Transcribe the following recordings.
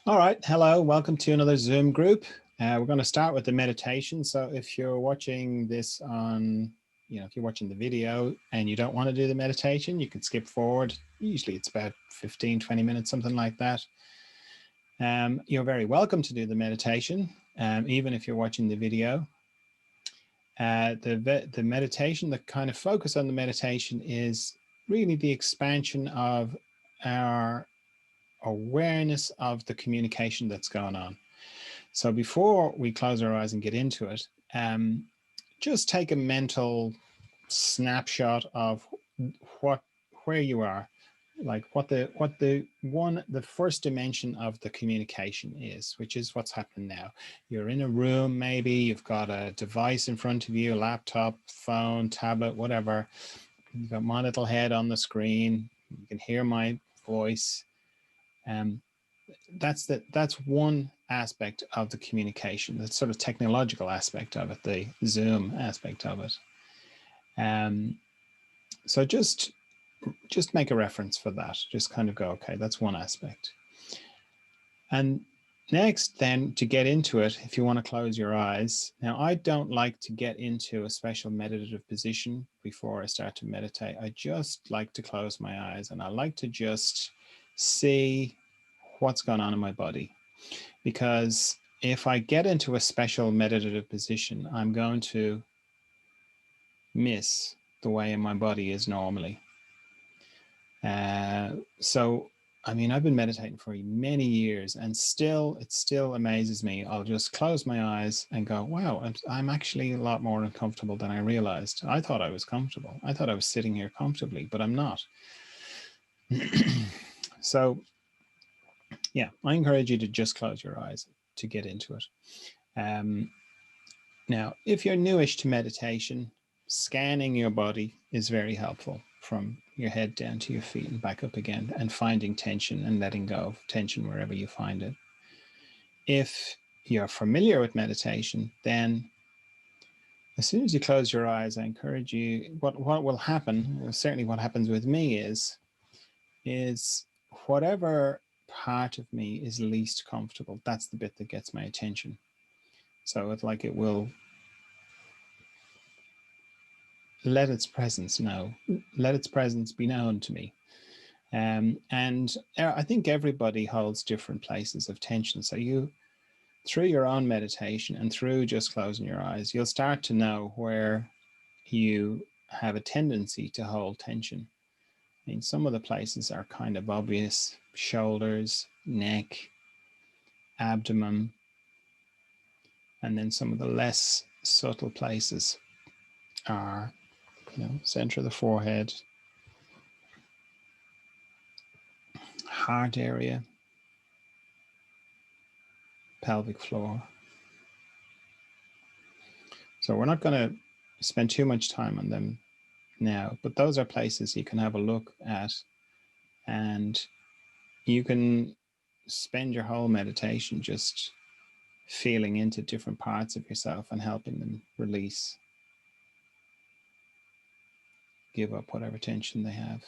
All right. Hello. Welcome to another Zoom group. We're going to start with the meditation. So if you're watching this on, if you're watching the video and you don't want to do the meditation, you can skip forward. Usually it's about 15, 20 minutes, something like that. You're very welcome to do the meditation, even if you're watching the video. The meditation, the kind of focus on the meditation is really the expansion of our awareness of the communication that's going on. So before we close our eyes and get into it, just take a mental snapshot of where you are, like what the first dimension of the communication is, which is what's happening now. You're in a room, maybe you've got a device in front of you, a laptop, phone, tablet, whatever. You've got my little head on the screen. You can hear my voice. That's one aspect of the communication, the sort of technological aspect of it, the Zoom aspect of it. So just make a reference for that. Just kind of go, okay, that's one aspect. And next, then, to get into it, if you want to close your eyes. Now, I don't like to get into a special meditative position before I start to meditate. I just like to close my eyes, and I like to just see what's going on in my body. Because if I get into a special meditative position, I'm going to miss the way my body is normally. So, I mean, I've been meditating for many years, and it still amazes me. I'll just close my eyes and go, wow, I'm actually a lot more uncomfortable than I realized. I thought I was comfortable. I thought I was sitting here comfortably, but I'm not. So, yeah, I encourage you to just close your eyes to get into it. Now, if you're newish to meditation, scanning your body is very helpful, from your head down to your feet and back up again, and finding tension and letting go of tension wherever you find it. If you're familiar with meditation, then as soon as you close your eyes, I encourage you, what will happen, certainly what happens with me is whatever part of me is least comfortable, that's the bit that gets my attention. So it's like it will let its presence be known to me. And I think everybody holds different places of tension. So through your own meditation and through just closing your eyes, you'll start to know where you have a tendency to hold tension. I mean, some of the places are kind of obvious: shoulders, neck, abdomen, and then some of the less subtle places are, center of the forehead, heart area, pelvic floor. So we're not going to spend too much time on them now, but those are places you can have a look at, and you can spend your whole meditation just feeling into different parts of yourself and helping them release, give up whatever tension they have.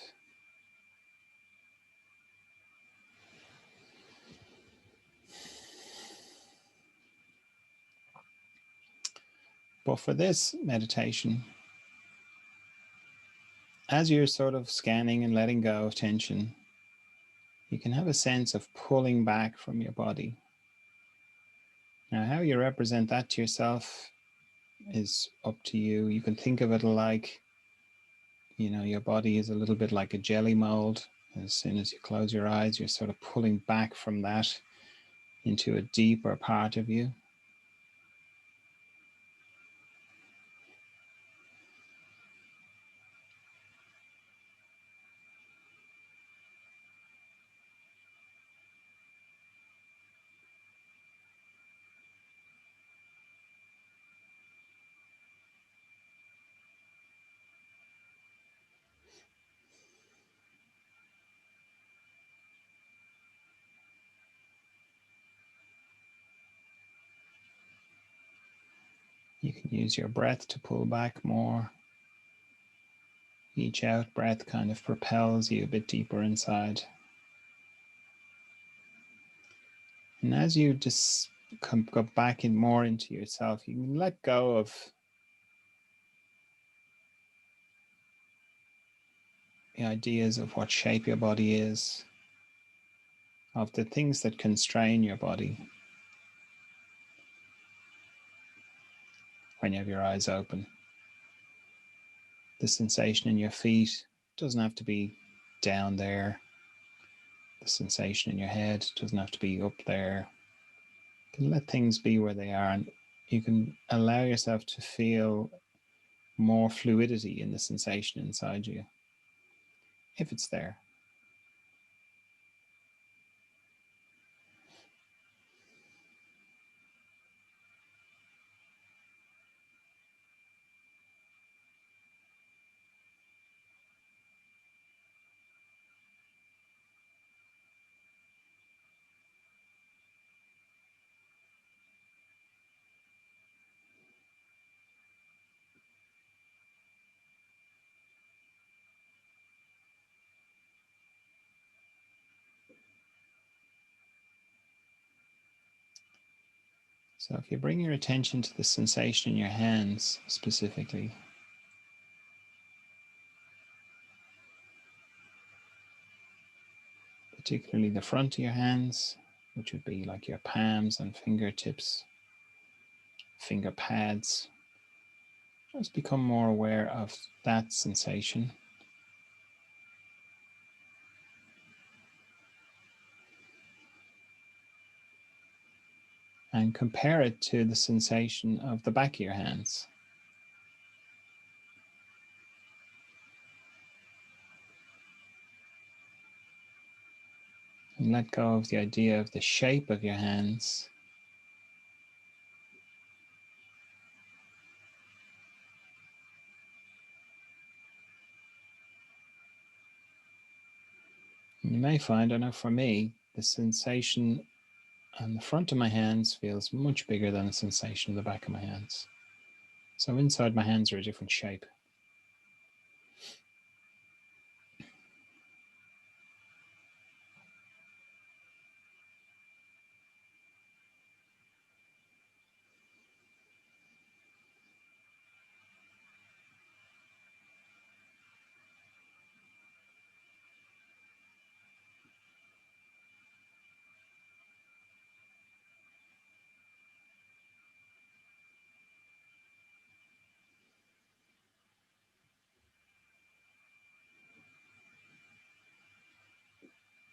But for this meditation, as you're sort of scanning and letting go of tension, you can have a sense of pulling back from your body. Now, how you represent that to yourself is up to you. You can think of it like, your body is a little bit like a jelly mold. As soon as you close your eyes, you're sort of pulling back from that into a deeper part of you. You can use your breath to pull back more. Each out breath kind of propels you a bit deeper inside. And as you just go back in more into yourself, you can let go of the ideas of what shape your body is, of the things that constrain your body when you have your eyes open. The sensation in your feet doesn't have to be down there. The sensation in your head doesn't have to be up there. You can let things be where they are, and you can allow yourself to feel more fluidity in the sensation inside you, if it's there. So if you bring your attention to the sensation in your hands specifically, particularly the front of your hands, which would be like your palms and fingertips, finger pads, just become more aware of that sensation. And compare it to the sensation of the back of your hands. And let go of the idea of the shape of your hands. And you may find, I know for me, the sensation on the front of my hands feels much bigger than the sensation of the back of my hands. So inside my hands are a different shape.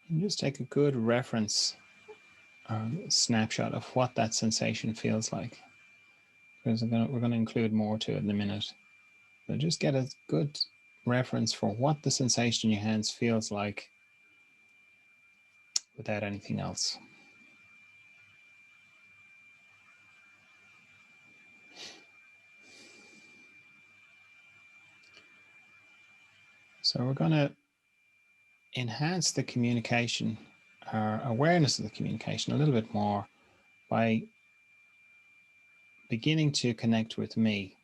And just take a good reference snapshot of what that sensation feels like. Because we're going to include more to it in a minute. But just get a good reference for what the sensation in your hands feels like without anything else. So we're going to enhance the communication, our awareness of the communication a little bit more by beginning to connect with me.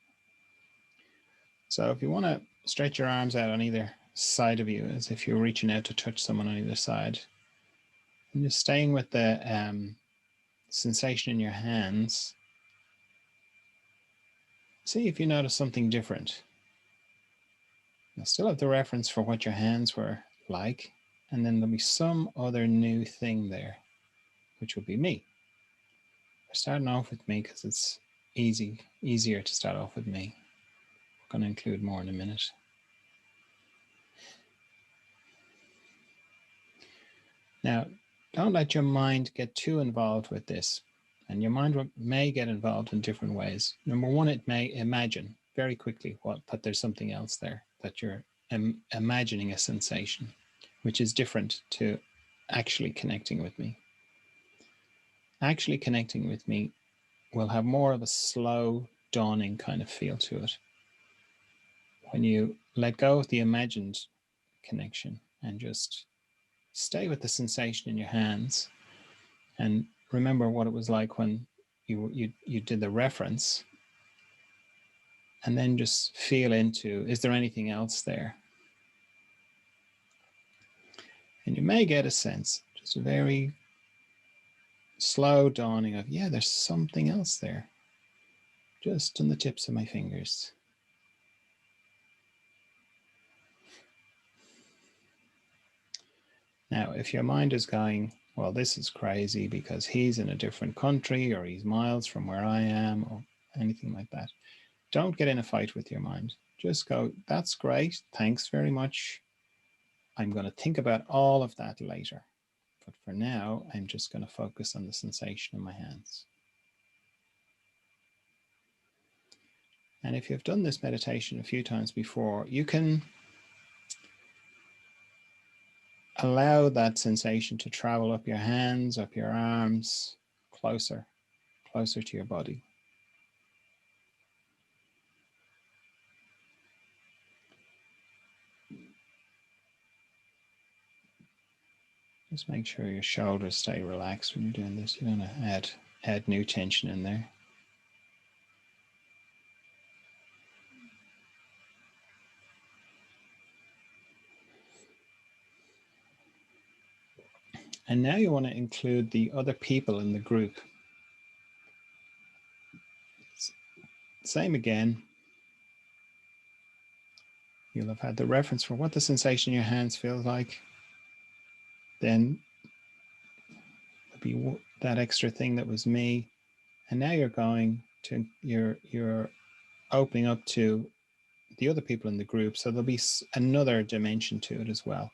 So if you want to stretch your arms out on either side of you, as if you're reaching out to touch someone on either side, and just staying with the sensation in your hands, see if you notice something different. You'll still have the reference for what your hands were like, and then there'll be some other new thing there, which will be me. We're starting off with me because it's easier to start off with me. We're going to include more in a minute. Now, don't let your mind get too involved with this. And your mind may get involved in different ways. Number one, it may imagine very quickly that there's something else there, that you're imagining a sensation, which is different to actually connecting with me. Actually connecting with me will have more of a slow dawning kind of feel to it. When you let go of the imagined connection and just stay with the sensation in your hands and remember what it was like when you did the reference, and then just feel into, is there anything else there? And you may get a sense, just a very slow dawning of, yeah, there's something else there, just on the tips of my fingers. Now, if your mind is going, well, this is crazy because he's in a different country or he's miles from where I am or anything like that, don't get in a fight with your mind. Just go, that's great. Thanks very much. I'm going to think about all of that later. But for now, I'm just going to focus on the sensation in my hands. And if you've done this meditation a few times before, you can allow that sensation to travel up your hands, up your arms, closer to your body. Just make sure your shoulders stay relaxed when you're doing this. You don't want to add new tension in there. And now you want to include the other people in the group. Same again. You'll have had the reference for what the sensation in your hands feels like. Then there'll be that extra thing that was me. And now you're going to, you're opening up to the other people in the group. So there'll be another dimension to it as well.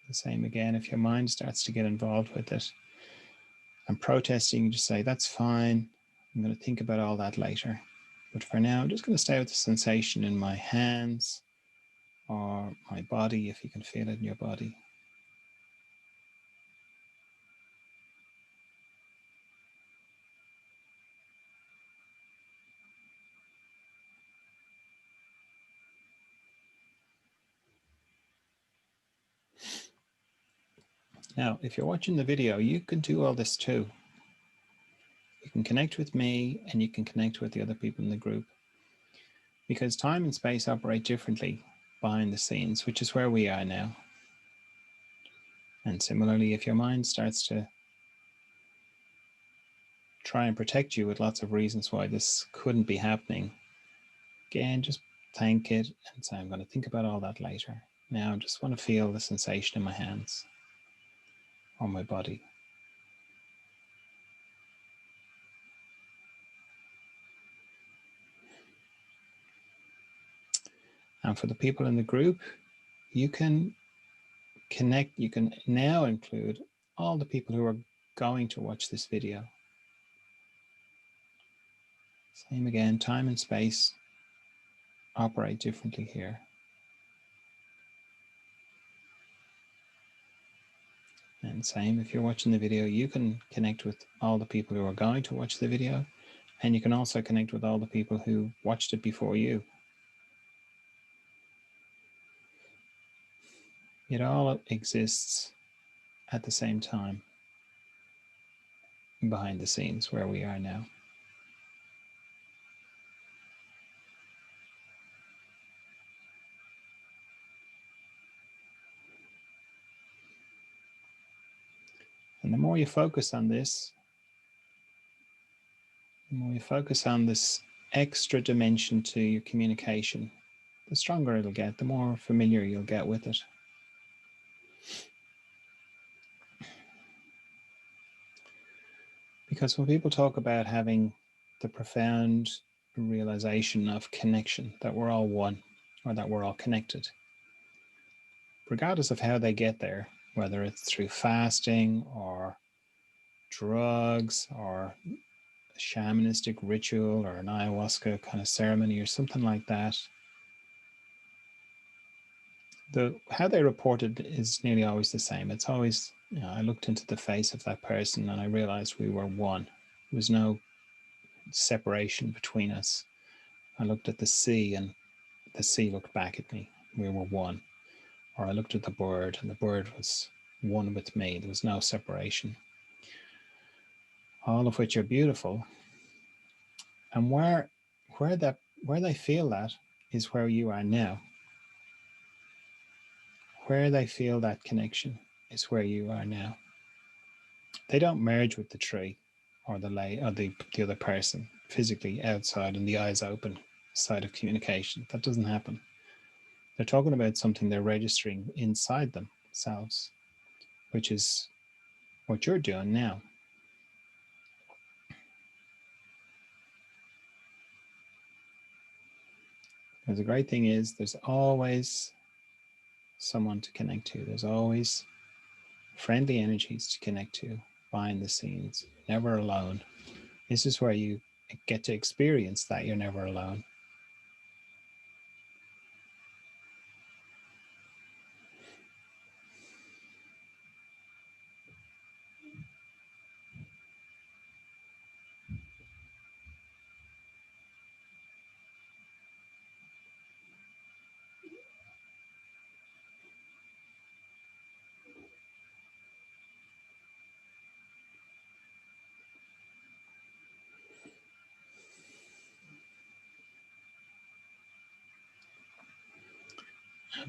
The same again, if your mind starts to get involved with it and protesting, you just say, that's fine. I'm going to think about all that later. But for now, I'm just going to stay with the sensation in my hands or my body, if you can feel it in your body. Now, if you're watching the video, you can do all this too. You can connect with me and you can connect with the other people in the group, because time and space operate differently behind the scenes, which is where we are now. And similarly, if your mind starts to try and protect you with lots of reasons why this couldn't be happening, again, just thank it and say, I'm going to think about all that later. Now I just want to feel the sensation in my hands or my body. And for the people in the group, you can connect, you can now include all the people who are going to watch this video. Same again, time and space operate differently here. And same, if you're watching the video, you can connect with all the people who are going to watch the video, and you can also connect with all the people who watched it before you. It all exists at the same time behind the scenes where we are now. And the more you focus on this, the more you focus on this extra dimension to your communication, the stronger it'll get, the more familiar you'll get with it. Because when people talk about having the profound realization of connection, that we're all one, or that we're all connected, regardless of how they get there, whether it's through fasting or drugs or a shamanistic ritual or an ayahuasca kind of ceremony or something like that, how they report it is nearly always the same. It's always, I looked into the face of that person and I realized we were one. There was no separation between us. I looked at the sea and the sea looked back at me. We were one. Or I looked at the bird and the bird was one with me. There was no separation. All of which are beautiful. And where they feel that is where you are now. Where they feel that connection is where you are now. They don't merge with the tree or the other person physically outside and the eyes open side of communication. That doesn't happen. They're talking about something they're registering inside themselves, which is what you're doing now. Because the great thing is there's always someone to connect to. There's always friendly energies to connect to behind the scenes. Never alone. This is where you get to experience that you're never alone.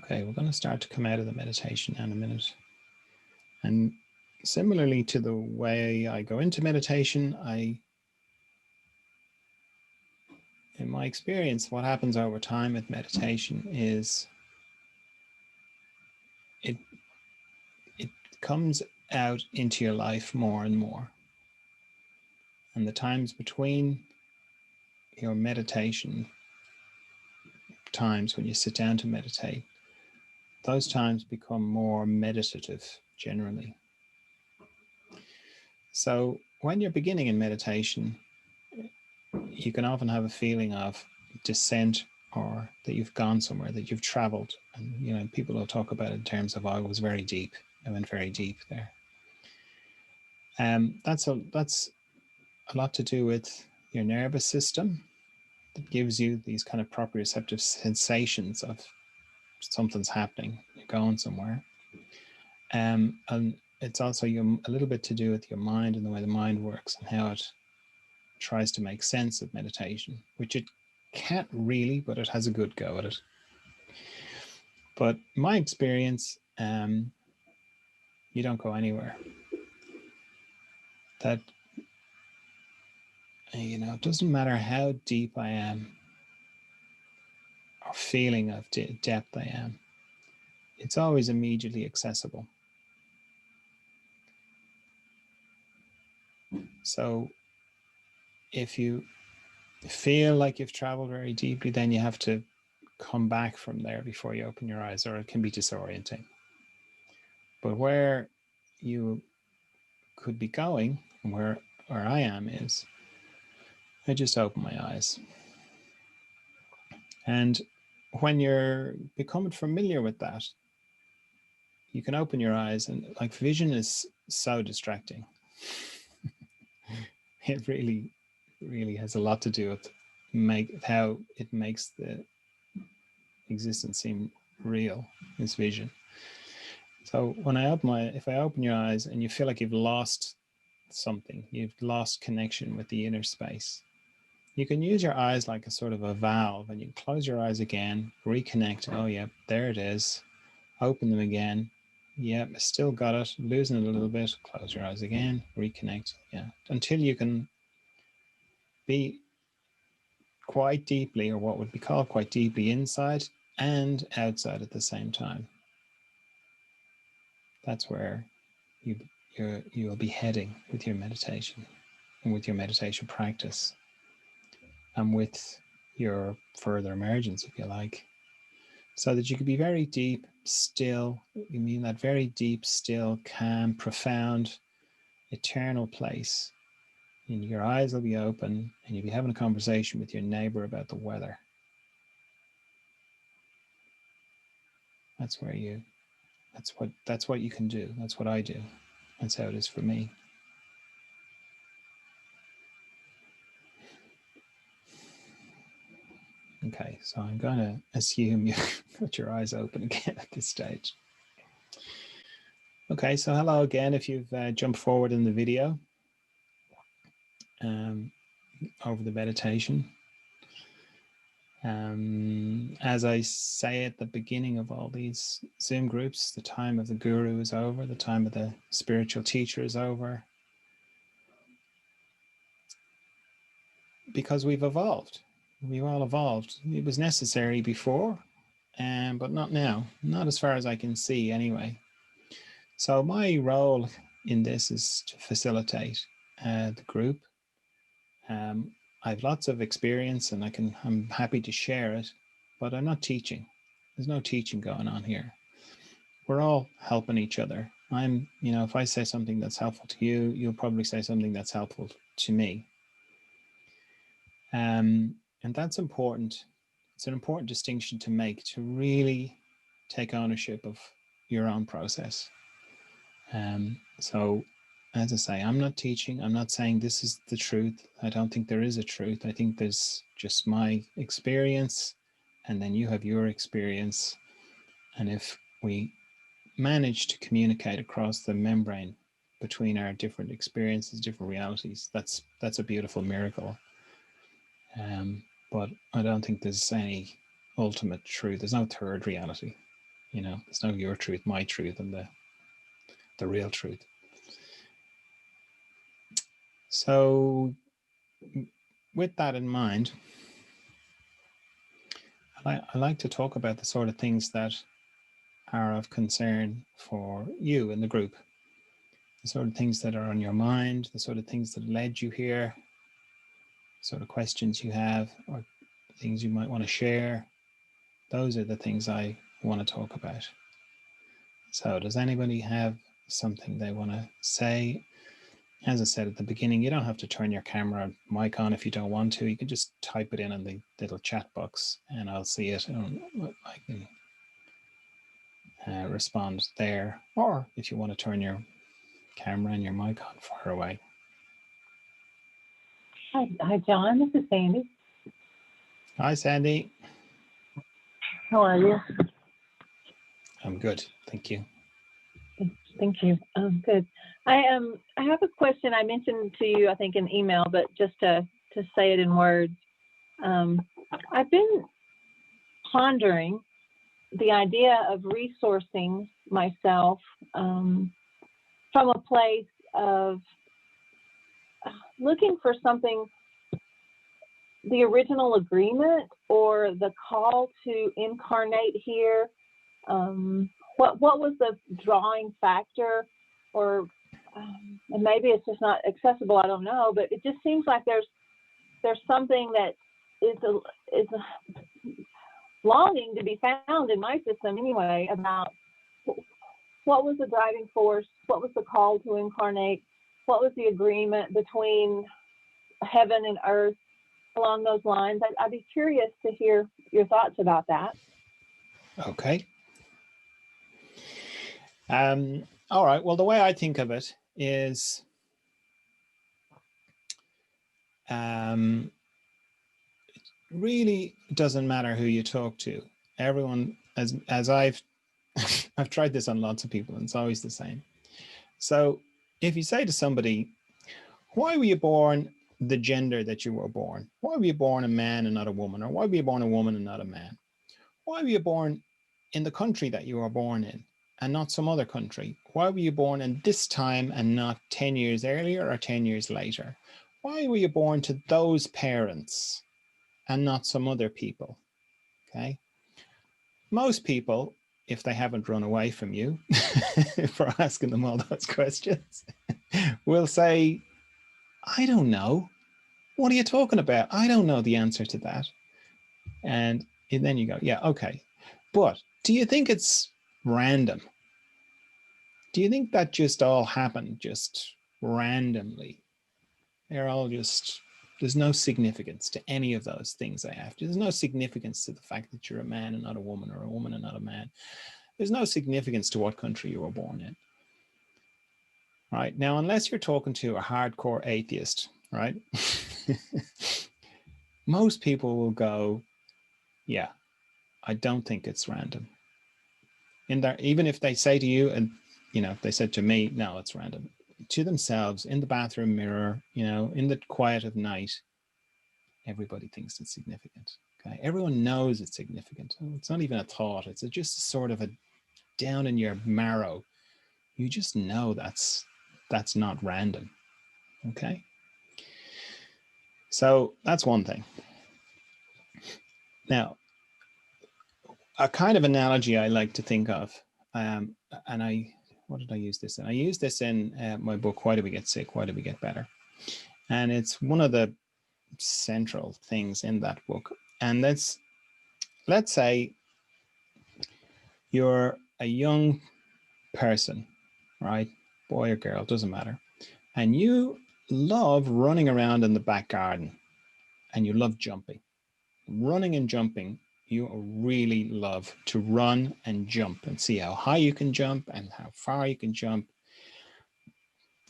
Okay, we're going to start to come out of the meditation in a minute. And similarly to the way I go into meditation, in my experience, what happens over time with meditation is it comes out into your life more and more. And the times between your meditation times when you sit down to meditate, those times become more meditative generally. So when you're beginning in meditation, you can often have a feeling of descent, or that you've gone somewhere, that you've traveled. And people will talk about it in terms of, I was very deep. I went very deep there. That's a lot to do with your nervous system that gives you these kind of proprioceptive sensations of something's happening, you're going somewhere. And it's also a little bit to do with your mind and the way the mind works and how it tries to make sense of meditation, which it can't really, but it has a good go at it. But my experience, you don't go anywhere. That, it doesn't matter how deep I am or feeling of depth I am, it's always immediately accessible. So if you feel like you've traveled very deeply, then you have to come back from there before you open your eyes, or it can be disorienting. But where you could be going, and where I am, is I just open my eyes. And when you're becoming familiar with that, you can open your eyes, and like, vision is so distracting. It really, really has a lot to do with how it makes the existence seem real, this vision. So when if I open your eyes and you feel like you've lost something, you've lost connection with the inner space, you can use your eyes like a sort of a valve, and you can close your eyes again, reconnect. Oh yeah, there it is. Open them again. Yeah, still got it. Losing it a little bit. Close your eyes again, reconnect. Yeah, until you can be quite deeply, or what would be called quite deeply, inside and outside at the same time. That's where you'll be heading with your meditation and with your meditation practice and with your further emergence, if you like, so that you can be very deep, still. You mean that very deep, still, calm, profound, eternal place. And your eyes will be open, and you'll be having a conversation with your neighbor about the weather. That's what you can do. That's what I do. That's how it is for me. Okay, so I'm going to assume you've got your eyes open again at this stage. Okay, so hello again if you've jumped forward in the video over the meditation. As I say at the beginning of all these Zoom groups, the time of the guru is over, the time of the spiritual teacher is over, because we've evolved. We've all evolved. It was necessary before, but not now, not as far as I can see anyway. So my role in this is to facilitate the group. I have lots of experience and I'm happy to share it, but I'm not teaching. There's no teaching going on here. We're all helping each other. If I say something that's helpful to you, you'll probably say something that's helpful to me. And that's important. It's an important distinction to make, to really take ownership of your own process. So as I say, I'm not teaching. I'm not saying this is the truth. I don't think there is a truth. I think there's just my experience, and then you have your experience. And if we manage to communicate across the membrane between our different experiences, different realities, that's a beautiful miracle. But I don't think there's any ultimate truth. There's no third reality. There's no your truth, my truth, and the real truth. So with that in mind, I like to talk about the sort of things that are of concern for you in the group, the sort of things that are on your mind, the sort of things that led you here, sort of questions you have, or things you might want to share. Those are the things I want to talk about. So does anybody have something they want to say? As I said at the beginning, you don't have to turn your camera mic on if you don't want to. You can just type it in the little chat box and I'll see it and I can respond there. Or if you want to turn your camera and your mic on, far away. Hi, John. This is Sandy. Hi, Sandy. How are you? I'm good. Thank you. Thank you. Good. I have a question I mentioned to you, I think, in email, but just to say it in words. I've been pondering the idea of resourcing myself from a place of looking for something, the original agreement or the call to incarnate here. What was the drawing factor, or and maybe it's just not accessible, I don't know, but it just seems like there's something that is a longing to be found in my system anyway, about what was the driving force, what was the call to incarnate, what was the agreement between heaven and earth, along those lines. I'd be curious to hear your thoughts about that. Okay. All right. Well, the way I think of it is it really doesn't matter who you talk to. Everyone, as I've I've tried this on lots of people, and it's always the same. So if you say to somebody, why were you born the gender that you were born? Why were you born a man and not a woman? Or why were you born a woman and not a man? Why were you born in the country that you were born in and not some other country? Why were you born in this time and not 10 years earlier or 10 years later? Why were you born to those parents and not some other people? Okay. Most people, if they haven't run away from you for asking them all those questions, will say, I don't know. What are you talking about? I don't know the answer to that. And then you go, yeah, okay. But do you think it's random? Do you think that just all happened just randomly? They're all just, there's no significance to any of those things I have to. There's no significance to the fact that you're a man and not a woman, or a woman and not a man. There's no significance to what country you were born in. Right? Now, unless you're talking to a hardcore atheist, right? Most people will go, yeah, I don't think it's random. In there, even if they say to you, and they said to me, no, it's random, to themselves, in the bathroom mirror, in the quiet of night, everybody thinks it's significant. Okay, everyone knows it's significant. It's not even a thought. It's just sort of a down in your marrow. You just know that's not random. Okay, so that's one thing. Now, a kind of analogy I like to think of, and what did I use this in? I used this in my book, Why Do We Get Sick? Why Do We Get Better? And it's one of the central things in that book. And let's say you're a young person, right? Boy or girl, doesn't matter. And you love running around in the back garden and you love jumping. Running and jumping, you really love to run and jump and see how high you can jump and how far you can jump.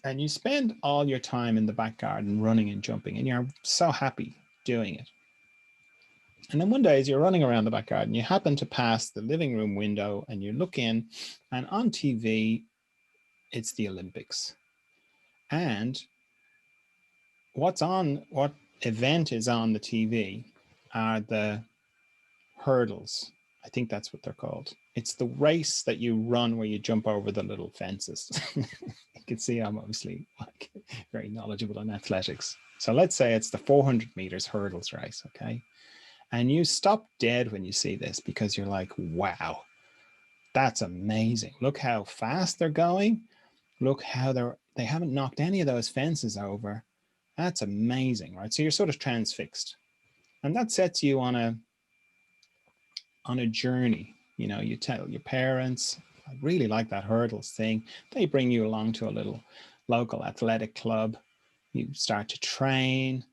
And you spend all your time in the back garden running and jumping, and you're so happy doing it. And then one day, as you're running around the back garden, you happen to pass the living room window and you look in, and on TV, it's the Olympics. And what event is on the TV are the hurdles. I think that's what they're called. It's the race that you run where you jump over the little fences. You can see I'm obviously like very knowledgeable on athletics. So let's say it's the 400 meters hurdles race, okay? And you stop dead when you see this because you're like, wow, that's amazing. Look how fast they're going. Look how they haven't knocked any of those fences over. That's amazing, right? So you're sort of transfixed. And that sets you on a journey. You know, you tell your parents, I really like that hurdles thing. They bring you along to a little local athletic club. You start to train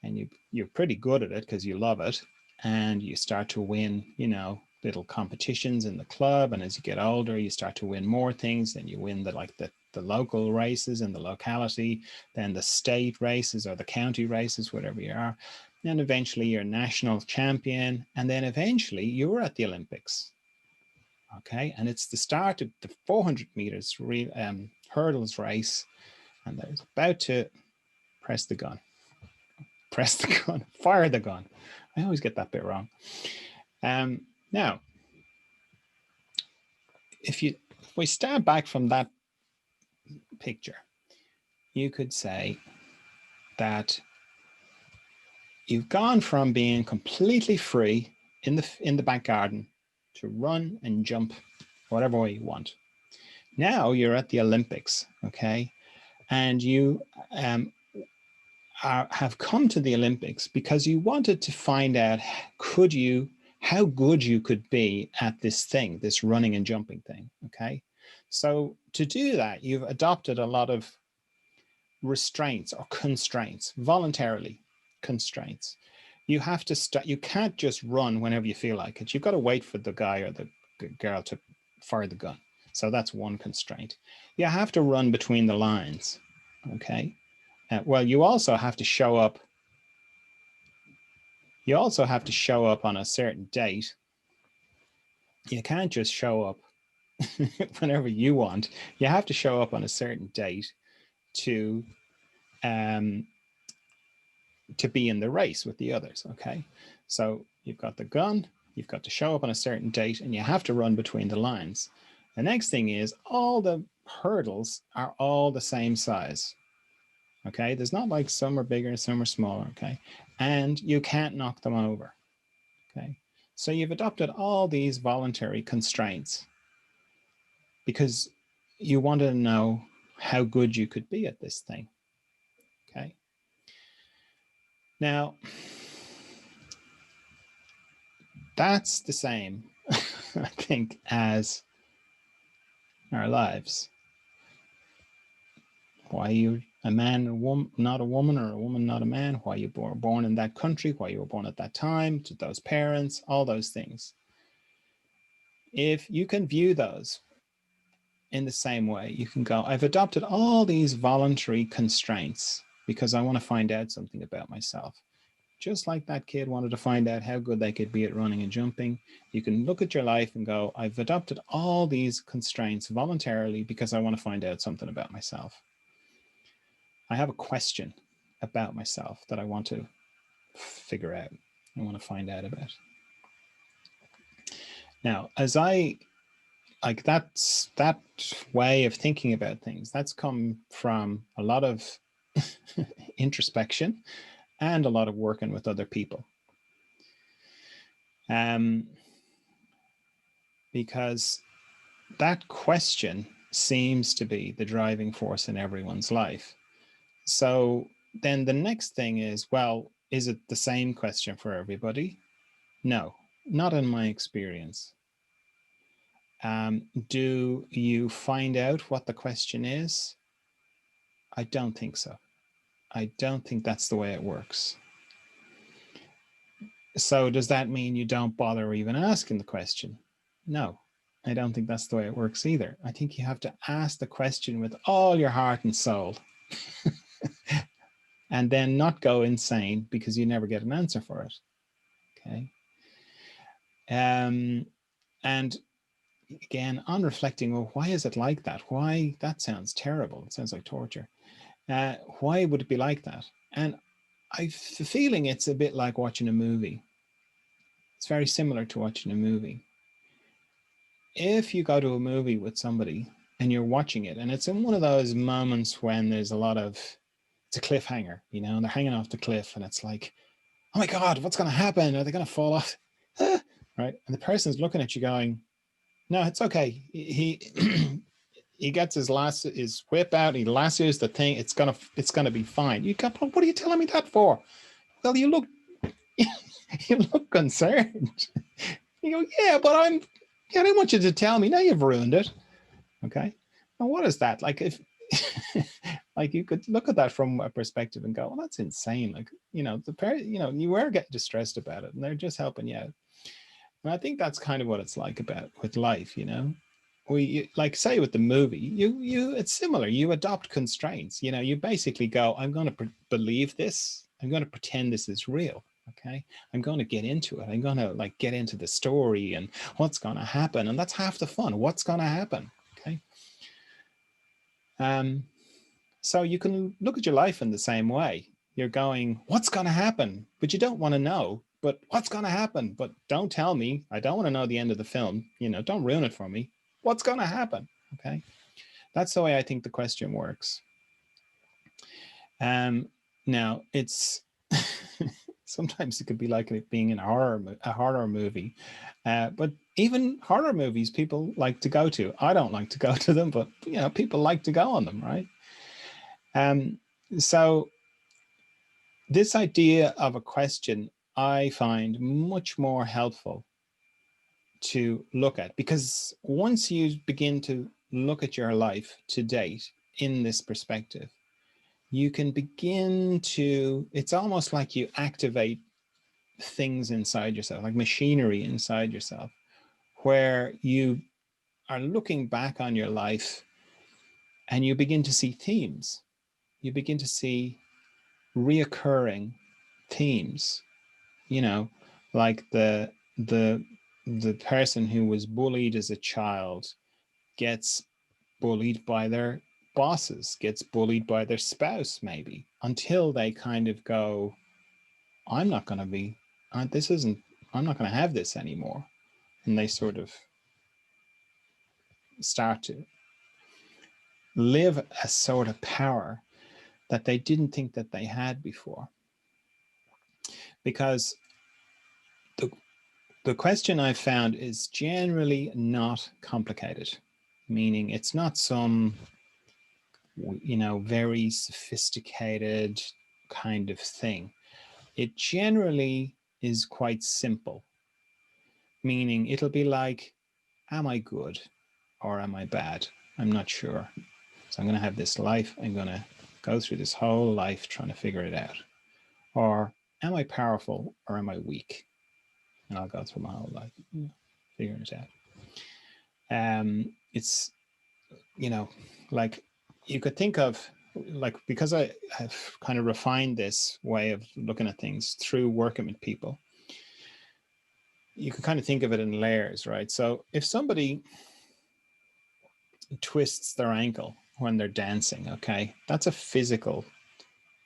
and you're pretty good at it because you love it. And you start to win, you know, little competitions in the club. And as you get older, you start to win more things. Then you win the local races in the locality, then the state races or the county races, whatever you are. And eventually you're national champion. And then eventually you're at the Olympics. Okay. And it's the start of the 400 meters hurdles race. And they're about to press the gun, fire the gun. I always get that bit wrong. Now, if we start back from that picture, you could say that you've gone from being completely free in the back garden to run and jump whatever way you want. Now you're at the Olympics, okay? And you have come to the Olympics because you wanted to find out how good you could be at this thing, this running and jumping thing, okay? So to do that, you've adopted a lot of restraints or constraints, voluntarily constraints. You have to start, you can't just run whenever you feel like it. You've got to wait for the guy or the girl to fire the gun. So that's one constraint. You have to run between the lines, okay? Well, you also have to show up. You also have to show up on a certain date. You can't just show up whenever you want. You have to show up on a certain date to be in the race with the others, okay? So you've got the gun, you've got to show up on a certain date, and you have to run between the lines. The next thing is all the hurdles are all the same size, okay? There's not like some are bigger, some are smaller, okay? And you can't knock them over, okay? So you've adopted all these voluntary constraints because you wanted to know how good you could be at this thing, okay? Now, that's the same, I think, as our lives. Why you a man or woman, not a woman, or a woman, not a man? Why you were born in that country? Why you were born at that time? To those parents? All those things. If you can view those in the same way, you can go, I've adopted all these voluntary constraints because I want to find out something about myself. Just like that kid wanted to find out how good they could be at running and jumping, you can look at your life and go, I've adopted all these constraints voluntarily because I want to find out something about myself. I have a question about myself that I want to figure out. I want to find out about. Now, as I like that way of thinking about things, that's come from a lot of introspection and a lot of working with other people. Because that question seems to be the driving force in everyone's life. So then the next thing is, well, is it the same question for everybody? No, not in my experience. Do you find out what the question is? I don't think so. I don't think that's the way it works. So does that mean you don't bother even asking the question? No, I don't think that's the way it works either. I think you have to ask the question with all your heart and soul and then not go insane because you never get an answer for it. Okay. And again, on reflecting, well, why is it like that? Why? That sounds terrible. It sounds like torture. Why would it be like that? And I've the feeling it's a bit like watching a movie. It's very similar to watching a movie. If you go to a movie with somebody and you're watching it, and it's in one of those moments when there's a lot of, it's a cliffhanger, you know, and they're hanging off the cliff and it's like, oh my God, what's going to happen? Are they going to fall off? Right. And the person's looking at you going, no, it's okay. He gets his whip out, he lassos the thing, it's gonna be fine. You go, what are you telling me that for? Well, you look concerned. You go, yeah, but I don't want you to tell me. Now you've ruined it. Okay. Now what is that? Like if like you could look at that from a perspective and go, well, that's insane. Like, you know, you were getting distressed about it and they're just helping you out. And I think that's kind of what it's like with life, you know. Like say with the movie, it's similar. You adopt constraints. You know, you basically go, I'm going to believe this. I'm going to pretend this is real. Okay, I'm going to get into it. I'm going to like get into the story and what's going to happen, and that's half the fun. What's going to happen? Okay. So you can look at your life in the same way. You're going, what's going to happen? But you don't want to know. But what's going to happen? But don't tell me. I don't want to know the end of the film. You know, don't ruin it for me. What's going to happen? Okay. That's the way I think the question works. Now it's sometimes it could be like it being in a horror movie, but even horror movies people like to go to. I don't like to go to them, but you know, people like to go on them, right? So this idea of a question I find much more helpful to look at, because once you begin to look at your life to date in this perspective, you can begin to, it's almost like you activate things inside yourself, like machinery inside yourself, where you are looking back on your life and you begin to see themes. You begin to see reoccurring themes, you know, like the person who was bullied as a child gets bullied by their bosses, gets bullied by their spouse, maybe, until they kind of go, I'm not going to be, I'm not going to have this anymore. And they sort of start to live a sort of power that they didn't think that they had before. Because the question I've found is generally not complicated, meaning it's not some, you know, very sophisticated kind of thing. It generally is quite simple, meaning it'll be like, am I good or am I bad? I'm not sure. So I'm going to have this life. I'm going to go through this whole life trying to figure it out. Or am I powerful or am I weak? And I'll go through my whole life figuring it out. It's, you know, like you could think of, like, because I have kind of refined this way of looking at things through working with people, you can kind of think of it in layers, right? So if somebody twists their ankle when they're dancing, okay, that's a physical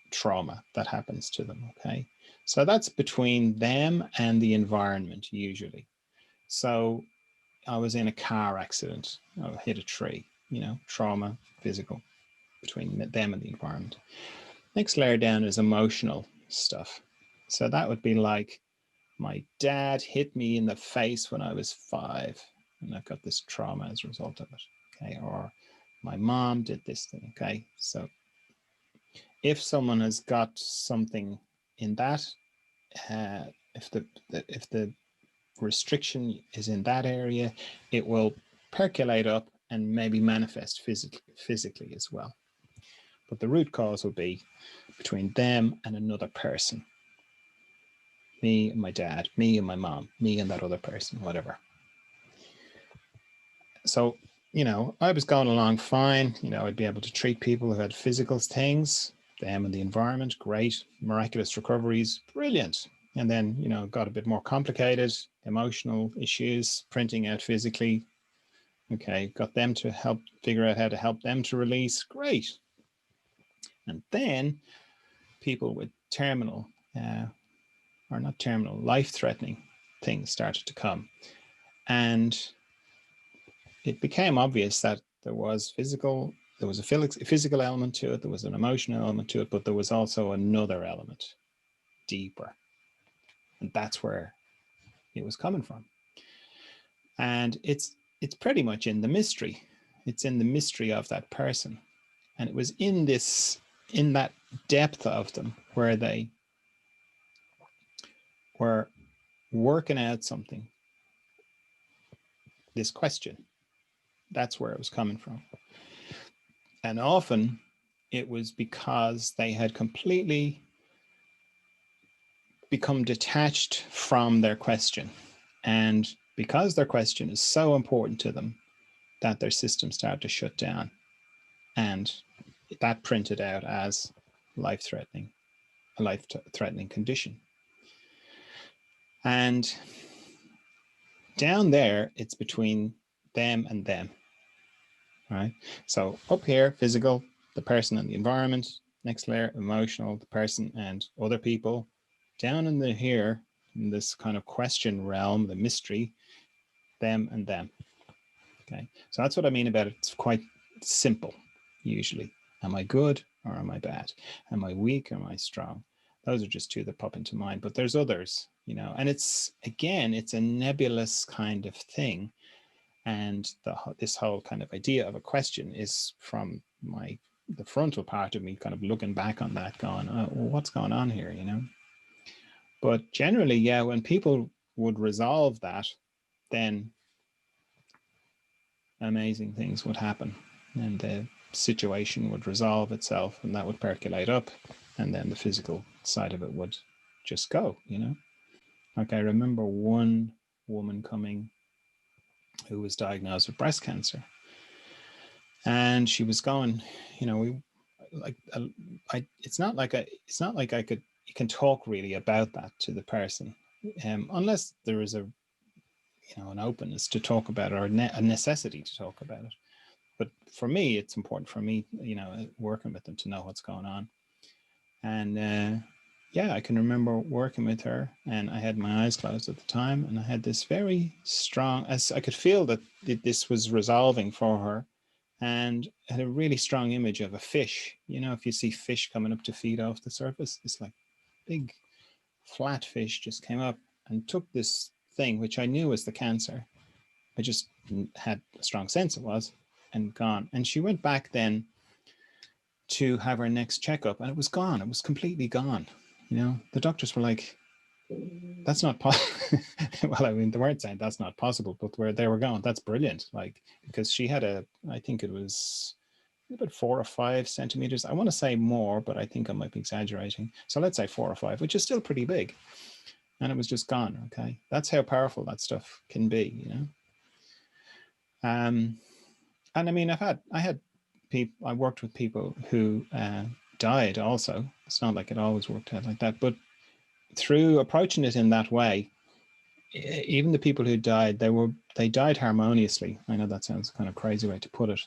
trauma that happens to them, okay? So that's between them and the environment usually. So I was in a car accident, I hit a tree, you know, trauma, physical, between them and the environment. Next layer down is emotional stuff. So that would be like, my dad hit me in the face when I was 5, and I've got this trauma as a result of it. Okay. Or my mom did this thing. Okay. So if someone has got something in that, if the restriction is in that area, it will percolate up and maybe manifest physically as well. But the root cause will be between them and another person. Me and my dad, me and my mom, me and that other person, whatever. So, you know, I was going along fine. You know, I'd be able to treat people who had physical things, them and the environment, great, miraculous recoveries, brilliant. And then, you know, got a bit more complicated, emotional issues, printing out physically. Okay, got them to help figure out how to help them to release, great. And then people with terminal, or not terminal, life-threatening things started to come. And it became obvious that there was a physical element to it, there was an emotional element to it, but there was also another element, deeper. And that's where it was coming from. And it's pretty much in the mystery. It's in the mystery of that person. And it was in that depth of them where they were working out something, this question. That's where it was coming from. And often it was because they had completely become detached from their question. And because their question is so important to them, that their system started to shut down. And that printed out as a life-threatening condition. And down there, it's between them and them, right? So up here, physical, the person and the environment. Next layer, emotional, the person and other people. Down in here, in this kind of question realm, the mystery, them and them. Okay, so that's what I mean about it. It's quite simple, usually. Am I good or am I bad? Am I weak or am I strong? Those are just two that pop into mind, but there's others, you know, and it's a nebulous kind of thing. And this whole kind of idea of a question is from the frontal part of me kind of looking back on that going, oh, well, what's going on here, you know? But generally, yeah, when people would resolve that, then amazing things would happen and the situation would resolve itself and that would percolate up and then the physical side of it would just go, you know? Like I remember one woman coming who was diagnosed with breast cancer. And she was going, you know, it's not like you can talk really about that to the person, unless there is an openness to talk about it or a necessity to talk about it. But for me, it's important for me, you know, working with them to know what's going on. And yeah, I can remember working with her and I had my eyes closed at the time and I had this very strong, as I could feel that this was resolving for her, and had a really strong image of a fish. You know, if you see fish coming up to feed off the surface, it's like big flat fish just came up and took this thing, which I knew was the cancer. I just had a strong sense it was, and gone. And she went back then to have her next checkup and it was gone. It was completely gone. You know, the doctors were like, that's not possible. Well, I mean, they weren't saying that's not possible, but where they were going, that's brilliant. Like, because she had I think it was about 4 or 5 centimeters. I want to say more, but I think I might be exaggerating. So let's say 4 or 5, which is still pretty big. And it was just gone. Okay. That's how powerful that stuff can be, you know? And I mean, I worked with people who died also. It's not like it always worked out like that, but through approaching it in that way, even the people who died, they died harmoniously. I know that sounds kind of crazy way to put it.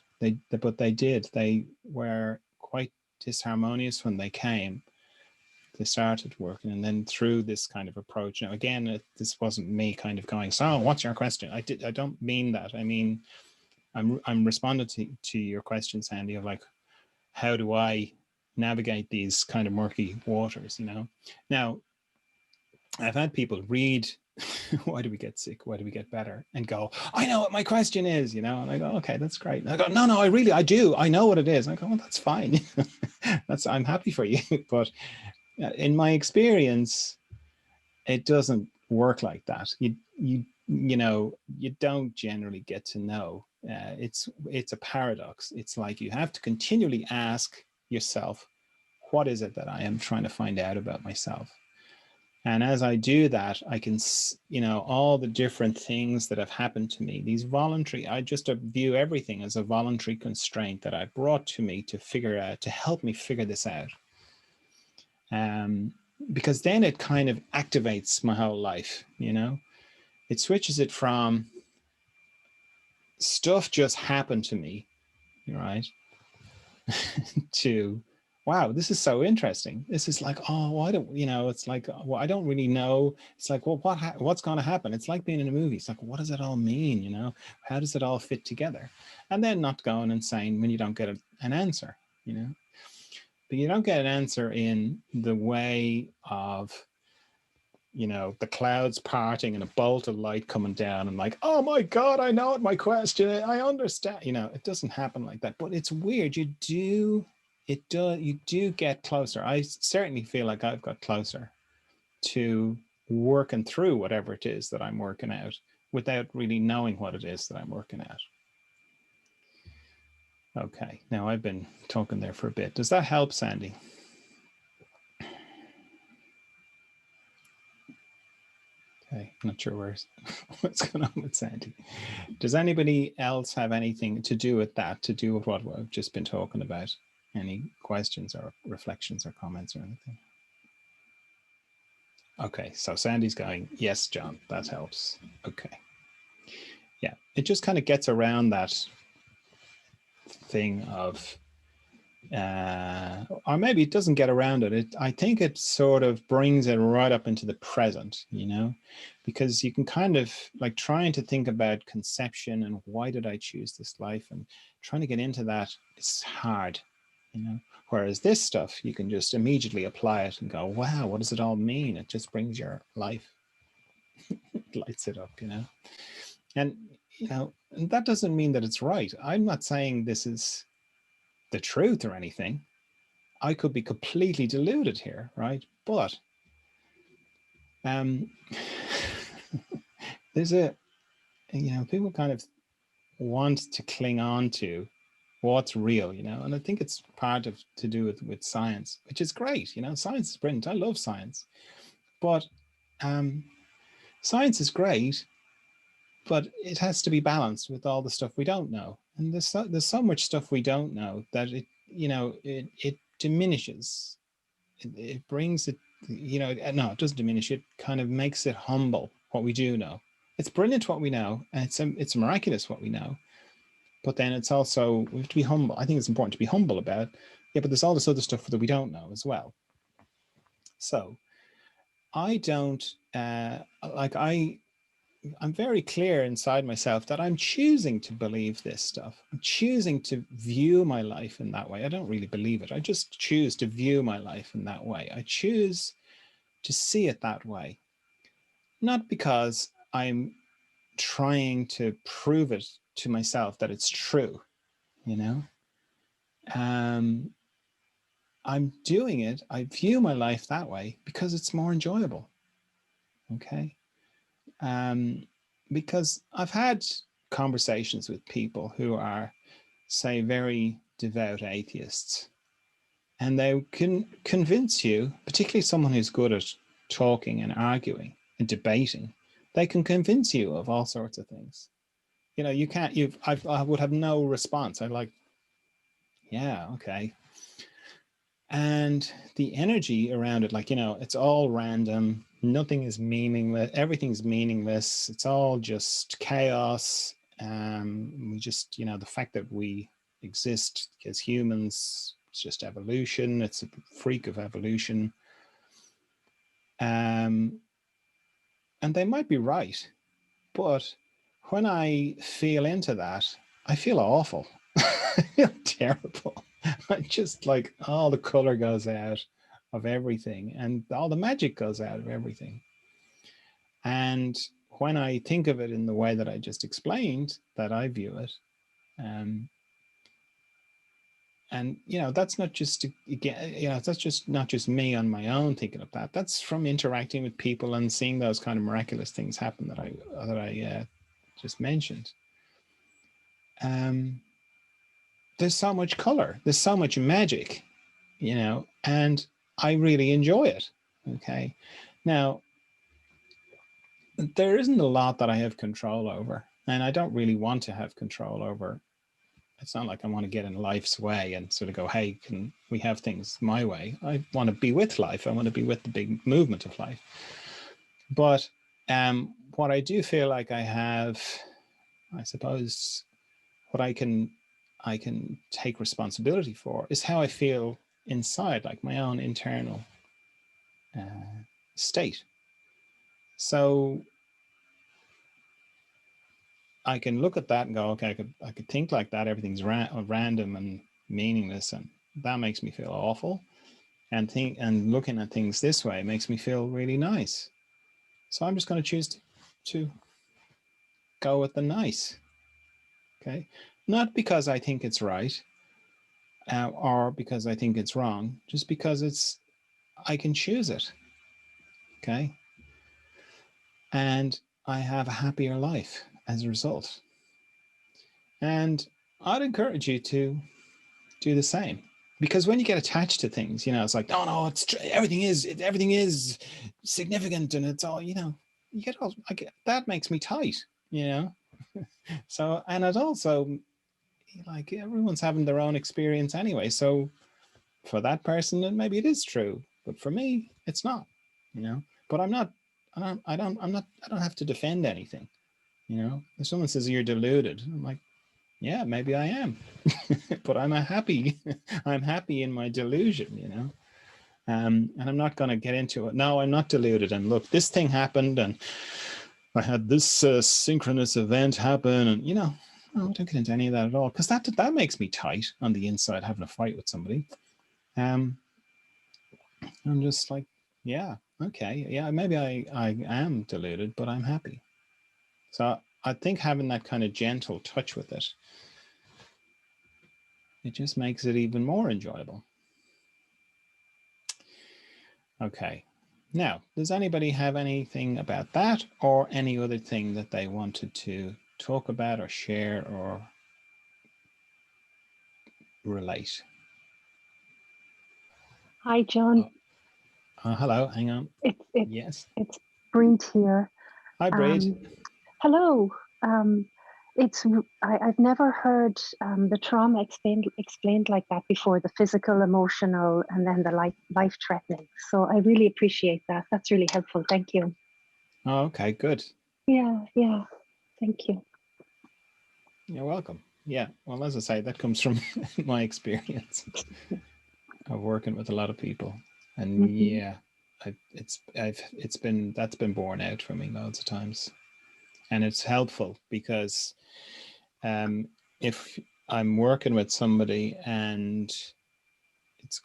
But they did. They were quite disharmonious when they came. they started working. And then through this kind of approach, now again, this wasn't me kind of going, so what's your question? I don't mean that. I mean, I'm responding to your question, Sandy, of like, how do I navigate these kind of murky waters, you know? Now, I've had people read Why Do We Get Sick? Why Do We Get Better? And go, I know what my question is, you know? And I go, okay, that's great. And I go, no, I do. I know what it is. And I go, well, that's fine. I'm happy for you. But in my experience, it doesn't work like that. You know, you don't generally get to know. It's a paradox. It's like you have to continually ask yourself, what is it that I am trying to find out about myself? And as I do that, I can, you know, all the different things that have happened to me, these voluntary, I just view everything as a voluntary constraint that I brought to me to figure out, to help me figure this out. Because then it kind of activates my whole life, you know? It switches it from stuff just happened to me, right? to, wow, this is so interesting. This is like, oh, why don't, you know, it's like, well, I don't really know. It's like, well, what's going to happen? It's like being in a movie. It's like, what does it all mean? You know, how does it all fit together? And then not going insane when you don't get an answer, you know, but you don't get an answer in the way of, you know, the clouds parting and a bolt of light coming down and like, oh my God, I know what my question is. I understand, you know, it doesn't happen like that, but it's weird. You do get closer. I certainly feel like I've got closer to working through whatever it is that I'm working out without really knowing what it is that I'm working out. Okay, now I've been talking there for a bit. Does that help, Sandy? Okay, I'm not sure what's going on with Sandy. Does anybody else have anything to do with that, to do with what I've just been talking about? Any questions or reflections or comments or anything? Okay, so Sandy's going, yes, John, that helps. Okay. Yeah, it just kind of gets around that thing of, or maybe it doesn't get around it. I think it sort of brings it right up into the present, you know, because you can kind of like trying to think about conception and why did I choose this life, and trying to get into that, it's hard, you know. Whereas this stuff, you can just immediately apply it and go, wow, what does it all mean? It just brings your life, lights it up, you know. And, you know, and that doesn't mean that it's right. I'm not saying this is the truth or anything. I could be completely deluded here, right? But there's a, you know, people kind of want to cling on to what's real, you know, and I think it's part of to do with science, which is great. You know, science is brilliant. I love science, but science is great, but it has to be balanced with all the stuff we don't know. And there's so much stuff we don't know that it, you know, it diminishes. It brings it, you know, no, it doesn't diminish. It kind of makes it humble what we do know. It's brilliant what we know, and it's miraculous what we know. But then it's also, we have to be humble. I think it's important to be humble about, yeah, but there's all this other stuff that we don't know as well. So I don't, like I'm very clear inside myself that I'm choosing to believe this stuff. I'm choosing to view my life in that way. I don't really believe it. I just choose to view my life in that way. I choose to see it that way. Not because I'm trying to prove it to myself that it's true, you know? I'm doing it. I view my life that way because it's more enjoyable. Okay. Because I've had conversations with people who are, say, very devout atheists, and they can convince you, particularly someone who's good at talking and arguing and debating, they can convince you of all sorts of things. You know, you can't, I would have no response. I'm like, yeah, okay. And the energy around it, like, you know, it's all random. Nothing is meaningless. Everything's meaningless. It's all just chaos. We just, you know, the fact that we exist as humans, it's just evolution. It's a freak of evolution. And they might be right, but when I feel into that, I feel awful. I feel terrible. I just like all the color goes out of everything and all the magic goes out of everything. And when I think of it in the way that I just explained, that I view it, and that's not just that's just not just me on my own thinking of that. That's from interacting with people and seeing those kind of miraculous things happen that I just mentioned. There's so much color, there's so much magic, and I really enjoy it. Okay, now there isn't a lot that I have control over, and I don't really want to have control over. It's not like I want to get in life's way and sort of go, hey, can we have things my way? I want to be with life. I want to be with the big movement of life. But what I do feel like I have, I suppose, what I can take responsibility for is how I feel inside, like my own internal state. So I can look at that and go, okay, I could think like that. Everything's random and meaningless, and that makes me feel awful. And looking at things this way makes me feel really nice. So I'm just going to choose to go with the nice. Okay, not because I think it's right or because I think it's wrong, just because I can choose it. Okay, and I have a happier life as a result. And I'd encourage you to do the same. Because when you get attached to things, it's like, no, it's everything is significant, and it's all, you get all, that makes me tight, So, and it also, like, everyone's having their own experience anyway. So for that person, then maybe it is true, but for me, it's not, But I'm not, I don't have to defend anything, If someone says you're deluded, I'm like, yeah, maybe I am, but I'm happy in my delusion, and I'm not going to get into it. No, I'm not deluded. And look, this thing happened, and I had this synchronous event happen, and no, don't get into any of that at all, because that makes me tight on the inside, having a fight with somebody. I'm just like, yeah, okay, yeah, maybe I am deluded, but I'm happy. So I think having that kind of gentle touch with it just makes it even more enjoyable. Okay. Now, does anybody have anything about that or any other thing that they wanted to talk about or share or relate? Hi, John. Hello, hang on. It's Breed here. Hi, Breed. Hello. I've never heard the trauma explained like that before, the physical, emotional, and then the life-threatening. So I really appreciate that. That's really helpful. Thank you. Oh, okay, good. Yeah. Thank you. You're welcome. Yeah, well, as I say, that comes from my experience of working with a lot of people. And yeah, that's been borne out for me loads of times. And it's helpful because if I'm working with somebody and it's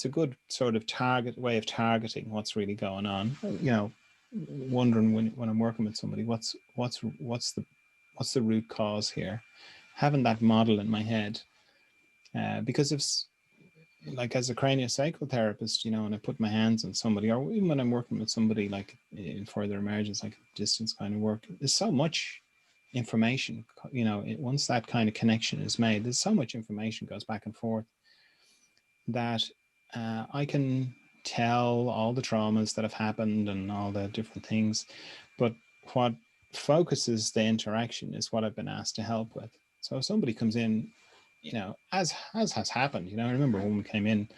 a good sort of way of targeting what's really going on, wondering when I'm working with somebody, what's the root cause here, having that model in my head, because if, like, as a craniosacral therapist, when I put my hands on somebody, or even when I'm working with somebody like in further emergence, like distance kind of work, there's so much information, once that kind of connection is made, there's so much information goes back and forth that I can tell all the traumas that have happened and all the different things, but what focuses the interaction is what I've been asked to help with. So if somebody comes in, as has happened, I remember a woman came in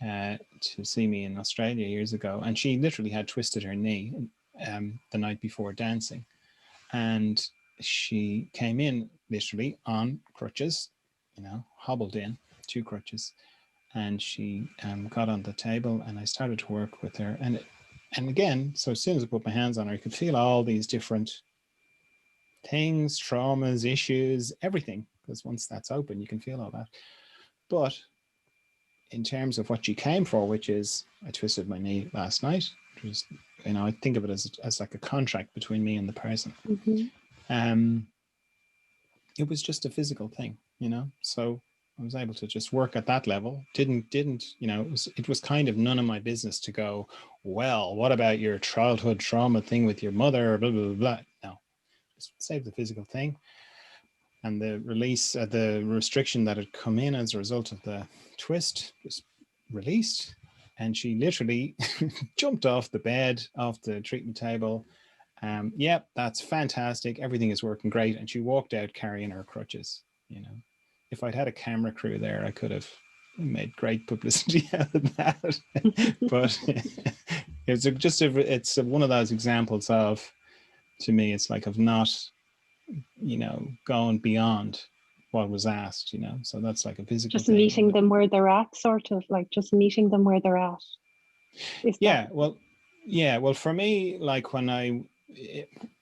to see me in Australia years ago, and she literally had twisted her knee the night before dancing, and she came in literally on crutches, hobbled in, 2 crutches, and she got on the table, and I started to work with her, and And again, so as soon as I put my hands on her, I could feel all these different things, traumas, issues, everything. Because once that's open, you can feel all that. But in terms of what she came for, which is I twisted my knee last night, which was, you know, I think of it as like a contract between me and the person. It was just a physical thing, you know. So I was able to just work at that level. Didn't, you know, it was kind of none of my business to go, well, what about your childhood trauma thing with your mother, blah, blah, blah, blah. No, just save the physical thing. And the release, the restriction that had come in as a result of the twist was released. And she literally jumped off the bed, off the treatment table. Yep, that's fantastic. Everything is working great. And she walked out carrying her crutches. You know, if I'd had a camera crew there, I could have made great publicity out of that. But it's just it's one of those examples of, to me, it's like of not, you know, going beyond what was asked, you know. So that's like a physical just thing. Meeting them where they're at, sort of like just meeting them where they're at. Well, for me, like when I,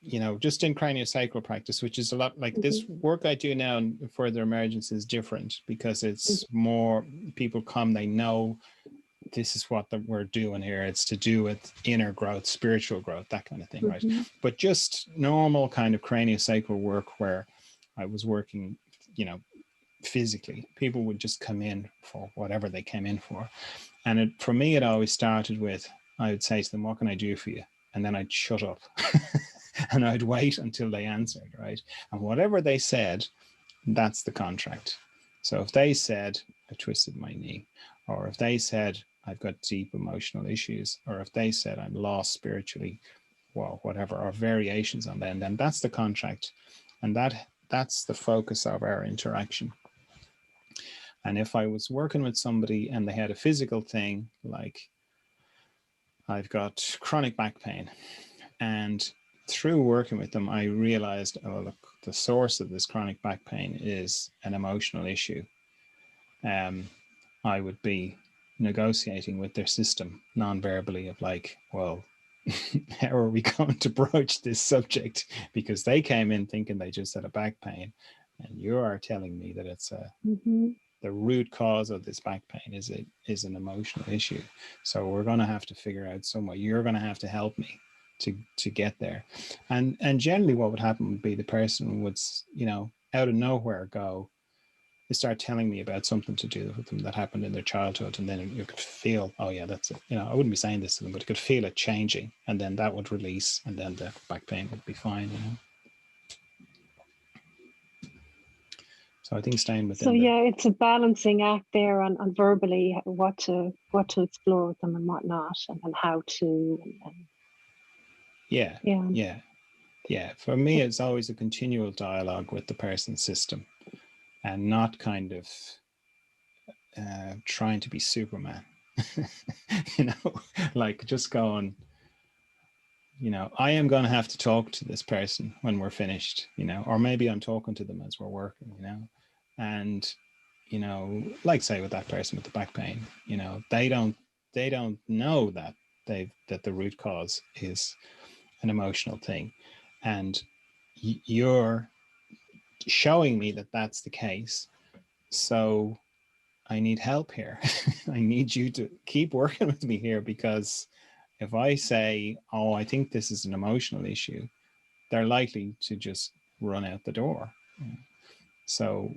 you know, just in craniosacral practice, which is a lot like this work I do now in further emergence is different because it's more people come, they know this is what we're doing here. It's to do with inner growth, spiritual growth, that kind of thing, right? But just normal kind of craniosacral work where I was working, you know, physically, people would just come in for whatever they came in for. And for me, it always started with, I would say to them, what can I do for you? And then I'd shut up and I'd wait until they answered, right? And whatever they said, that's the contract. So if they said, I twisted my knee, or if they said, I've got deep emotional issues, or if they said I'm lost spiritually, well, whatever, or variations on that, then that's the contract. And that's the focus of our interaction. And if I was working with somebody and they had a physical thing, like I've got chronic back pain, and through working with them, I realized, oh, look, the source of this chronic back pain is an emotional issue. I would be negotiating with their system non-verbally of like, well, how are we going to broach this subject? Because they came in thinking they just had a back pain, and you are telling me that it's the root cause of this back pain is an emotional issue. So we're going to have to figure out some way. You're going to have to help me to get there. And generally what would happen would be the person would, you know, out of nowhere go, they start telling me about something to do with them that happened in their childhood. And then you could feel, oh yeah, that's it. You know, I wouldn't be saying this to them, but you could feel it changing, and then that would release, and then the back pain would be fine, you know. So I think staying within. So yeah, it's a balancing act there on verbally what to explore with them and what not, and how to. Yeah. For me, it's always a continual dialogue with the person's system, and not kind of trying to be Superman. You know, like just going, you know, I am going to have to talk to this person when we're finished, you know, or maybe I'm talking to them as we're working, you know, and, you know, like say with that person with the back pain, you know, they don't know that that the root cause is an emotional thing. And you're showing me that that's the case. So I need help here. I need you to keep working with me here, because if I say, oh, I think this is an emotional issue, they're likely to just run out the door. So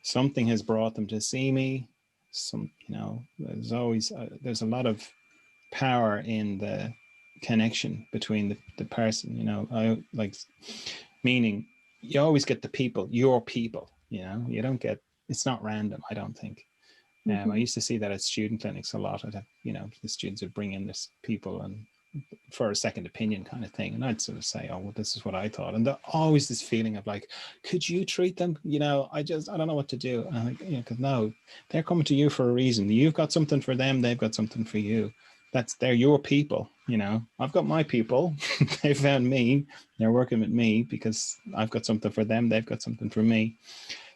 something has brought them to see me. You know, there's always, there's a lot of power in the connection between the person, you know, meaning you always get the people, your people, you know, you don't get, it's not random, I don't think. I used to see that at student clinics a lot. I'd have, you know, the students would bring in this people and for a second opinion kind of thing. And I'd sort of say, oh, well, this is what I thought. And there's always this feeling of like, could you treat them? You know, I don't know what to do. And I'm like, you know, because no, they're coming to you for a reason. You've got something for them. They've got something for you. They're your people, you know. I've got my people. They found me. They're working with me because I've got something for them. They've got something for me.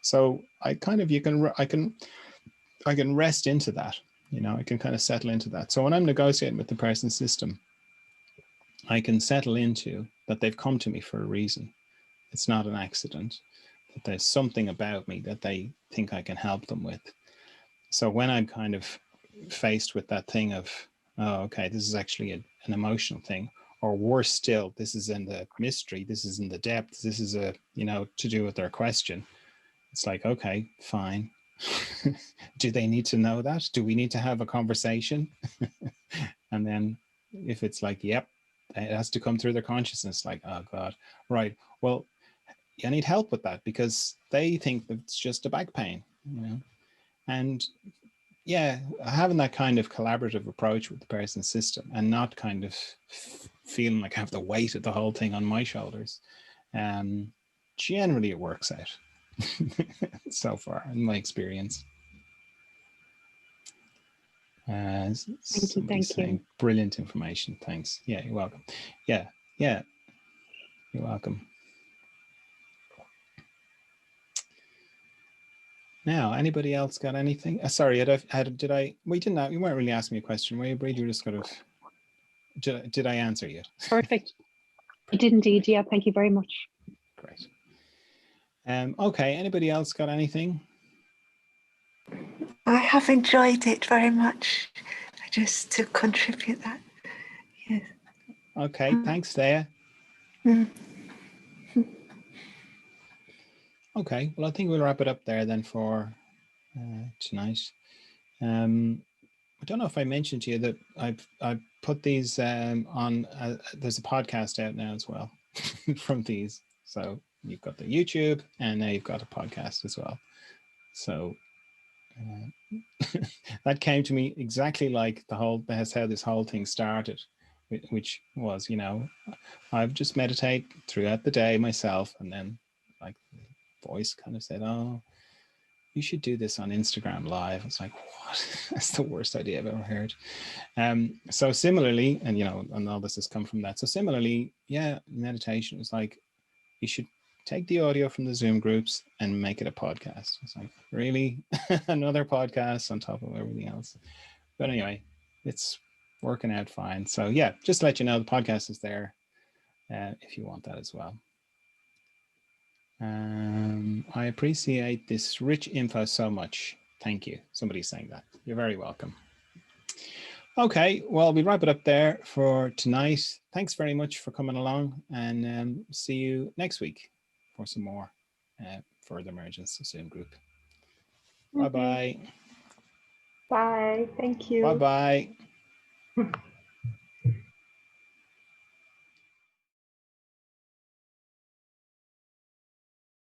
So I kind of, I can rest into that. You know, I can kind of settle into that. So when I'm negotiating with the person system, I can settle into that they've come to me for a reason. It's not an accident, that there's something about me that they think I can help them with. So when I'm kind of faced with that thing of, oh, okay, this is actually an emotional thing, or worse still, this is in the mystery, this is in the depth, this is a, you know, to do with their question. It's like, okay, fine. Do they need to know that? Do we need to have a conversation? And then if it's like, yep, it has to come through their consciousness, like, oh God, right. Well, I need help with that because they think that it's just a back pain, you know? And yeah, having that kind of collaborative approach with the person system and not kind of feeling like I have the weight of the whole thing on my shoulders, generally it works out so far in my experience. Somebody saying brilliant information. Thanks. Yeah, you're welcome. Yeah, you're welcome. Now, anybody else got anything? Sorry, we didn't. You weren't really asking me a question, were you, Bree? You were just kind of. Did I answer you? Perfect. You did indeed. Yeah. Thank you very much. Great. Okay. Anybody else got anything? I have enjoyed it very much. Just to contribute that. Yes. Okay. Thanks, Thea. Okay. Well, I think we'll wrap it up there then for tonight. I don't know if I mentioned to you that I've put these on. There's a podcast out now as well from these. So you've got the YouTube, and now you've got a podcast as well. So that came to me exactly like that's how this whole thing started, which was, you know, I've just meditate throughout the day myself, and then like the voice kind of said, oh, you should do this on Instagram Live. It's like, what? That's the worst idea I've ever heard. So similarly, and you know, and all this has come from that. So similarly, yeah, meditation is like, you should take the audio from the Zoom groups and make it a podcast. It's like, really? Another podcast on top of everything else. But anyway, it's working out fine. So yeah, just to let you know, the podcast is there if you want that as well. I appreciate this rich info so much. Thank you. Somebody's saying that. You're very welcome. Okay, well, we wrap it up there for tonight. Thanks very much for coming along, and see you next week for some more further Emergence Zoom group. Bye-bye. Bye. Thank you. Bye-bye.